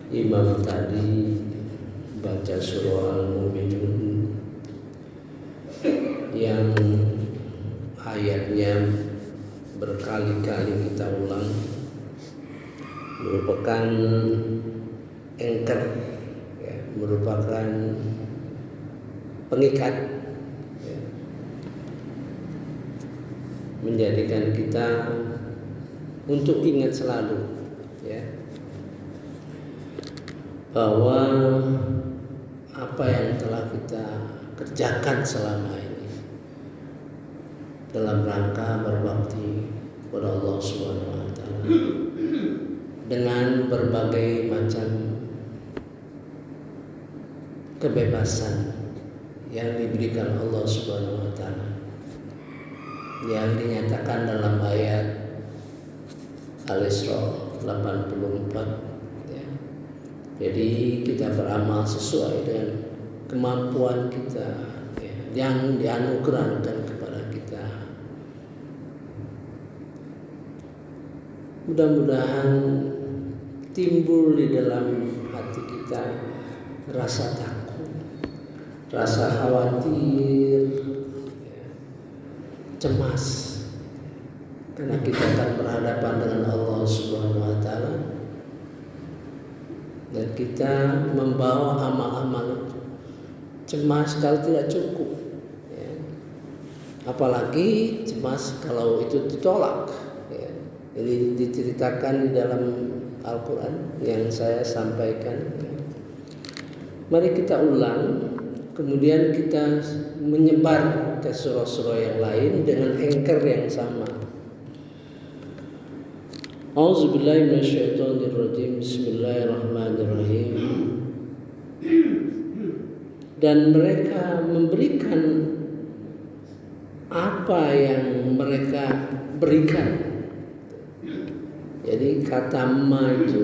Imam tadi baca surah Al-Mu'minun yang ayatnya berkali-kali kita ulang, merupakan anchor, ya, merupakan pengikat, ya, menjadikan kita untuk ingat selalu, ya, bahwa apa yang telah kita kerjakan selama ini dalam rangka berbakti kepada Allah Subhanahu wa taala dengan berbagai macam kebebasan yang diberikan Allah Subhanahu wa taala, yang dinyatakan dalam ayat Al-Isra 84. Jadi kita beramal sesuai dengan kemampuan kita, ya, yang dianugerahkan kepada kita. Mudah-mudahan timbul di dalam hati kita rasa takut, rasa khawatir, ya, cemas, karena kita akan berhadapan dengan Allah Subhanahu wa taala. Dan kita membawa amal-amal cemas kalau tidak cukup, ya. Apalagi cemas kalau itu ditolak, ya. Jadi diceritakan di dalam Al-Quran yang saya sampaikan, ya. Mari kita ulang, kemudian kita menyebar ke surah-surah yang lain dengan anchor yang sama. A'udzubillahi minasyaitonirrajim. Bismillahirrahmanirrahim. Dan mereka memberikan apa yang mereka berikan. Jadi kata ma itu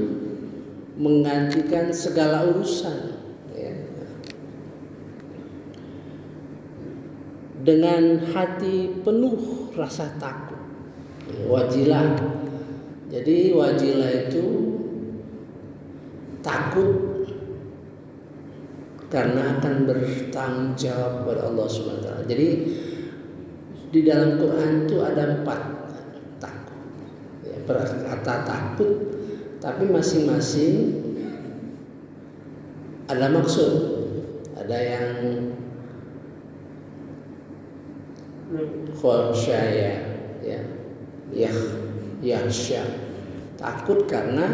menggantikan segala urusan, ya. Dengan hati penuh rasa takut, wajilah. Jadi wajilah itu takut karena akan bertanggung jawab kepada Allah Subhanahu wa taala. Jadi di dalam Quran itu ada 4 takut, ya, kata takut, tapi masing-masing ada maksud. Ada yang khasyaya, ya, yakhsha, takut karena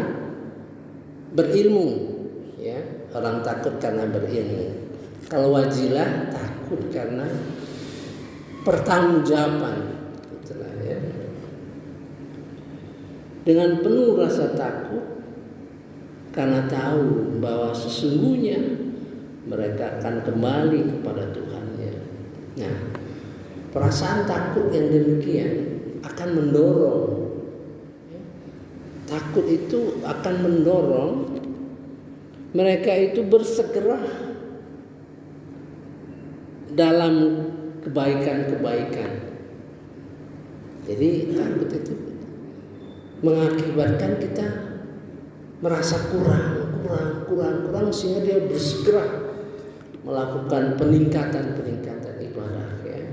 berilmu, ya, orang takut karena berilmu. Kalau wajilah takut karena pertanggungjawaban, itulah, ya. Dengan penuh rasa takut karena tahu bahwa sesungguhnya mereka akan kembali kepada Tuhannya. Nah, perasaan takut yang demikian akan mendorong, ya, takut itu akan mendorong mereka itu bersegera dalam kebaikan-kebaikan. Jadi takut itu mengakibatkan kita merasa kurang sehingga dia bersegera melakukan peningkatan ibadah, ya.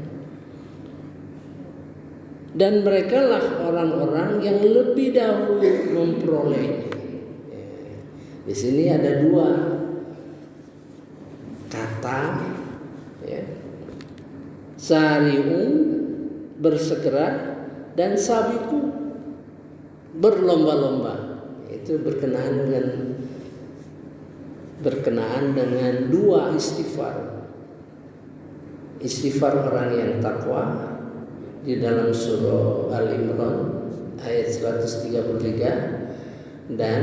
Dan mereka lah orang-orang yang lebih dahulu memperolehnya. Di sini ada 2 kata, ya. Sari'u bersegera dan sabiku berlomba-lomba. Itu berkenaan dengan 2 istighfar. Istighfar orang yang takwa di dalam surah Al-Imran ayat 133, dan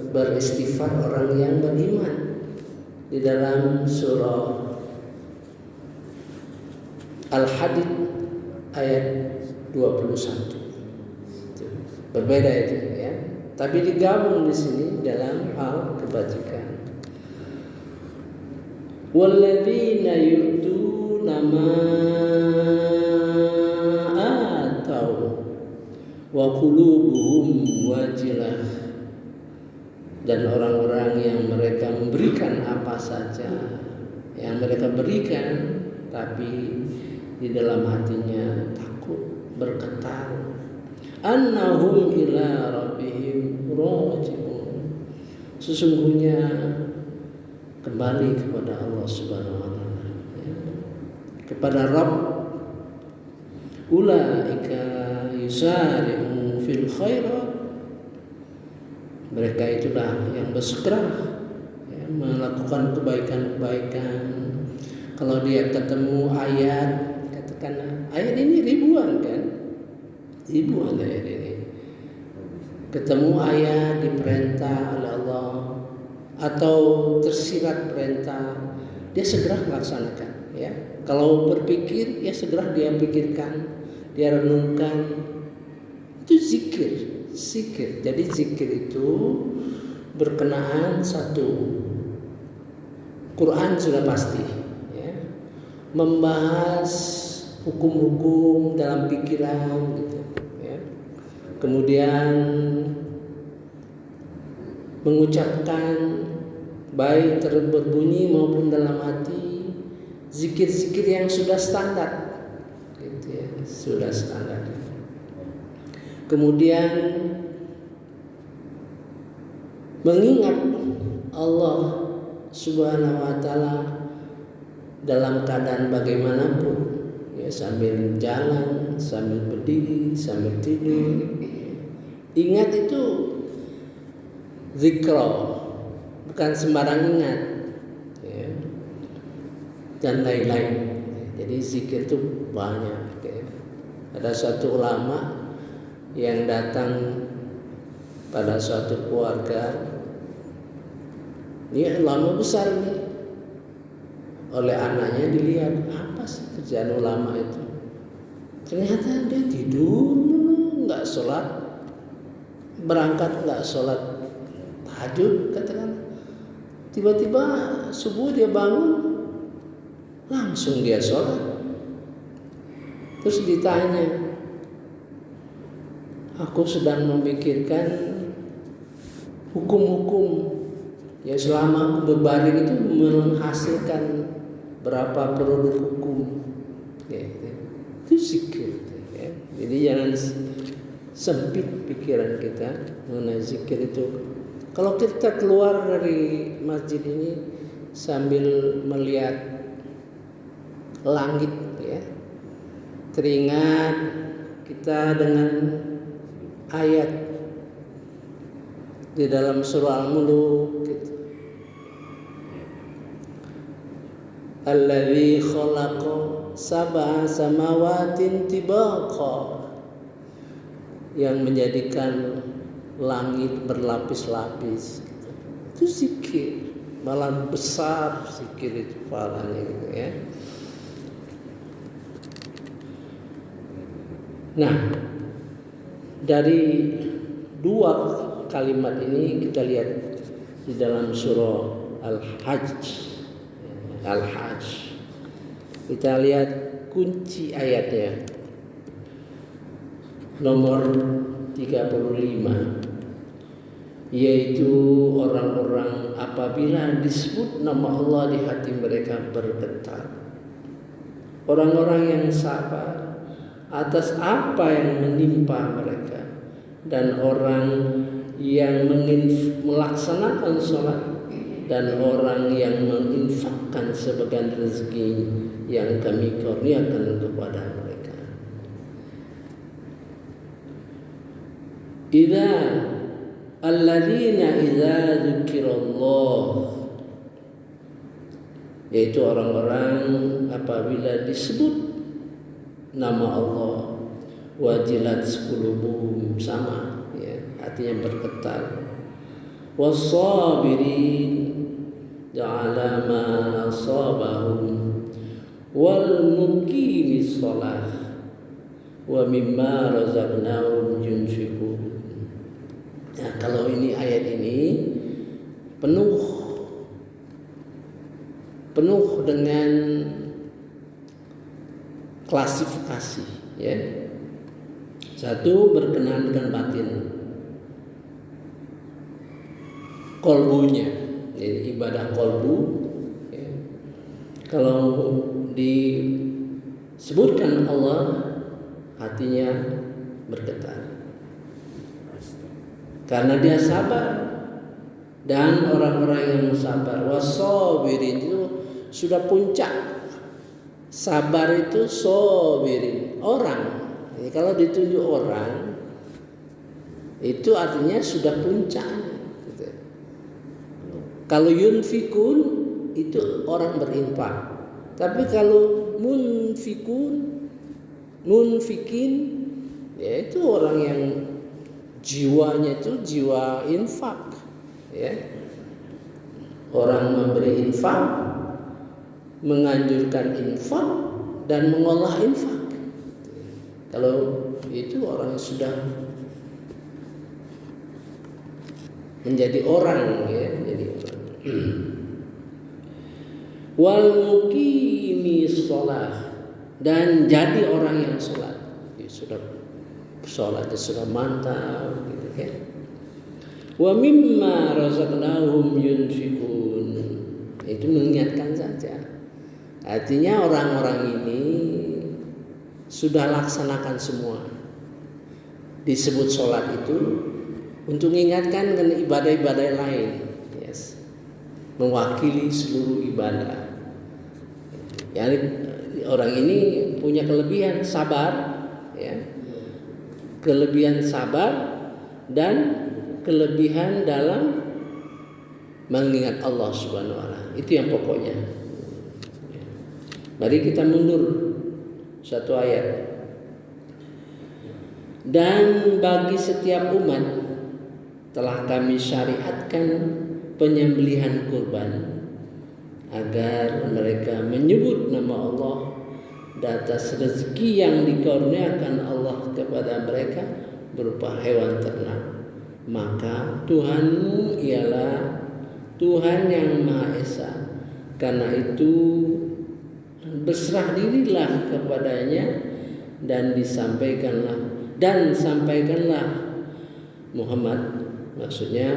beristighfar orang yang beriman di dalam surah Al-Hadid ayat 21. Berbeda itu, ya. Tapi digabung di sini dalam hal kebajikan. Walladzina yu'tuna ma atau wa qulubuhum wajilah, dan orang-orang yang mereka memberikan apa saja yang mereka berikan, tapi di dalam hatinya takut, bergetar. Annahum ila rabbihim raji'un, sesungguhnya kembali kepada Allah Subhanahu wa taala, ya, kepada Rabb. Ulaika yusari'u fil khairat, mereka itulah yang bersegera, ya, melakukan kebaikan-kebaikan. Kalau dia ketemu ayat, katakan ayat ini ribuan kan, ribuan ayat ini. Ketemu ayat diperintah oleh Allah atau tersirat perintah, dia segera melaksanakan. Ya, kalau berpikir, ya segera dia pikirkan, dia renungkan. Itu zikir. Jadi zikir itu berkenaan satu, Quran sudah pasti, ya, membahas hukum-hukum dalam pikiran gitu, ya. Kemudian mengucapkan baik berbunyi maupun dalam hati, zikir-zikir yang sudah standar gitu, ya, sudah standar. Kemudian mengingat Allah Subhanahu wa taala dalam keadaan bagaimanapun, ya, sambil jalan, sambil berdiri, sambil tidur. Ingat itu zikra, bukan sembarang ingat, ya, dan lain-lain. Jadi zikir itu banyak, ya. Ada satu ulama yang datang pada suatu keluarga, ini ulama besar nih, oleh anaknya dilihat, apa sih kerjaan ulama itu? Ternyata dia tidur, nggak sholat, berangkat nggak sholat tahajud, katakan. Tiba-tiba subuh dia bangun, langsung dia sholat. Terus ditanya, aku sedang memikirkan hukum-hukum, ya, selama aku berbaring itu menghasilkan berapa produk hukum, ya, itu zikir, ya. Jadi jangan sempit pikiran kita mengenai zikir itu. Kalau kita keluar dari masjid ini sambil melihat langit, ya, teringat kita dengan ayat di dalam surah Al-Mulk gitu. Alladzi khalaqa sab'a samawatin tibaqa, yang menjadikan langit berlapis-lapis gitu. Itu zikir, malah besar zikir itu pahalanya gitu, ya. Nah, dari dua kalimat ini kita lihat di dalam surah Al-Hajj. Kita lihat kunci ayatnya. Nomor 35, yaitu orang-orang apabila disebut nama Allah di hati mereka bergetar. Orang-orang yang sabar atas apa yang menimpa mereka, dan orang yang melaksanakan sholat, dan orang yang menginfakkan sebagian rezeki yang kami kurniakan kepada mereka. Alladzina idza dzukirallah, yaitu orang-orang apabila disebut nama Allah, wajilat qulubuhum, sama, ya, artinya bergetar. Was-sabirin ala ma asabahum wal muqimis shalah wa mimma razaqnahum yunfiqun. Nah, kalau ini ayat ini penuh dengan klasifikasi, ya. Satu, berkenaan dengan batin, kolbunya, jadi ibadah kolbu. Ya. Kalau disebutkan Allah, hatinya bergetar karena dia sabar. Dan orang-orang yang sabar, wasabirin, itu sudah puncak. Sabar itu sabirin, orang. Jadi kalau ditunjuk orang, itu artinya sudah puncaknya. Gitu. Kalau yunfikun itu orang berinfak. Tapi kalau munfikin, ya itu orang yang jiwanya itu jiwa infak. Ya. Orang memberi infak, menganjurkan infak, dan mengolah infak. Kalau itu orang yang sudah menjadi orang, ya, jadi orang. Wal muqimi shalah, dan jadi orang yang sholat. Ya, sudah sholatnya sudah mantap, gitu kan. Wa mimma razaqnahum yunfikun, itu mengingatkan saja. Artinya orang-orang ini sudah laksanakan semua. Disebut sholat itu untuk mengingatkan dengan ibadah-ibadah lain, yes, mewakili seluruh ibadah. Yani orang ini punya kelebihan sabar, ya, kelebihan sabar dan kelebihan dalam mengingat Allah Subhanahu wa taala. Itu yang pokoknya. Mari kita mundur satu ayat. Dan bagi setiap umat telah kami syariatkan penyembelihan kurban agar mereka menyebut nama Allah dan atas rezeki yang dikurniakan Allah kepada mereka berupa hewan ternak. Maka Tuhanmu ialah Tuhan yang Maha Esa. Karena itu berserah dirilah kepadanya dan sampaikanlah Muhammad, maksudnya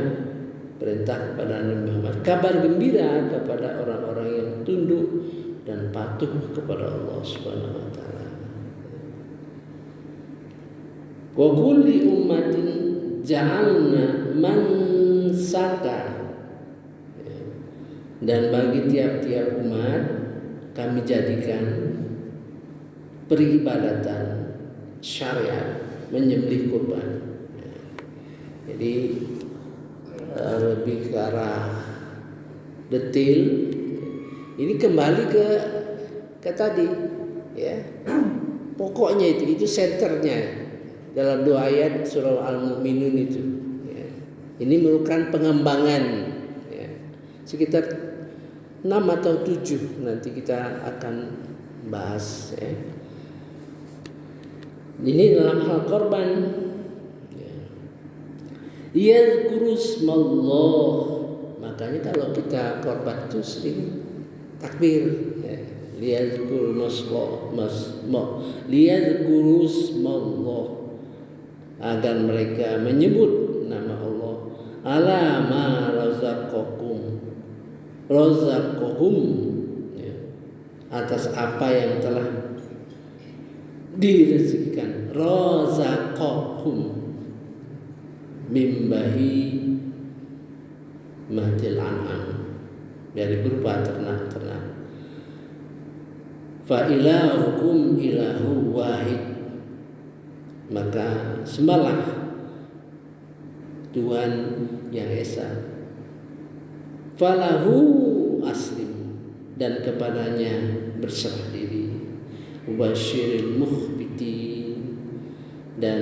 perintah kepada Nabi Muhammad, kabar gembira kepada orang-orang yang tunduk dan patuh kepada Allah Subhanahu wa taala. Wa kulli ummatin ja'alna mansaka, dan bagi tiap-tiap umat kami jadikan peribadatan syariat menyembelih kurban. Jadi lebih ke arah detil. Ini kembali ke tadi, ya. Pokoknya itu senternya dalam 2 ayat surah Al-Mu'minun itu. Ya. Ini merupakan pengembangan, ya. Sekitar 6 atau 7 nanti kita akan bahas, ya. Ini dalam hal korban. Yadhkurusmallah, makanya kalau kita korban itu sering takbir, ya. Liyadhkurusmallah, agar mereka menyebut nama Allah ala ma razaqahum, ya, atas apa yang telah direzekikan. Razaqahum mimbahi mahdil an'am, dari berupa ternak-ternak. Fa ilahukum ilahu wahid, maka sembahlah Tuhan yang esa. Falahu aslim, dan kepadanya berserah diri. Mubasyirin mukhbitin, dan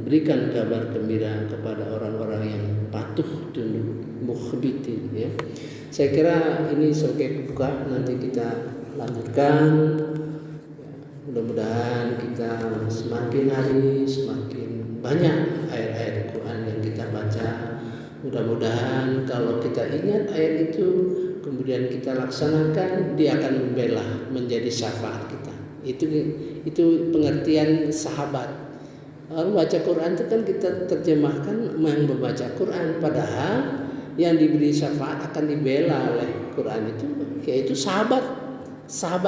berikan kabar gembira kepada orang-orang yang patuh tunduk. Mukhbitin, ya. Saya kira ini sebagai pembuka, nanti kita lanjutkan. Mudah-mudahan kita semakin hari semakin banyak ayat-ayat Quran yang kita baca. Mudah-mudahan kalau kita ingat ayat itu, kemudian kita laksanakan, dia akan membela menjadi syafaat kita. Itu pengertian sahabat. Orang baca Quran itu kan kita terjemahkan yang membaca Quran, padahal yang diberi syafaat akan dibela oleh Quran itu yaitu sahabat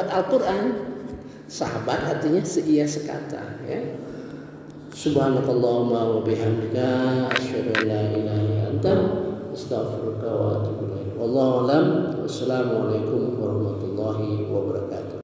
Al-Quran. Sahabat artinya seia sekata, ya. Subhanakallahumma wa bihamdika asyhadu an la ilaha illa anta astaghfiruka wa atubu ilaik. Wallahu a'lam. Wassalamualaikum warahmatullahi wabarakatuh.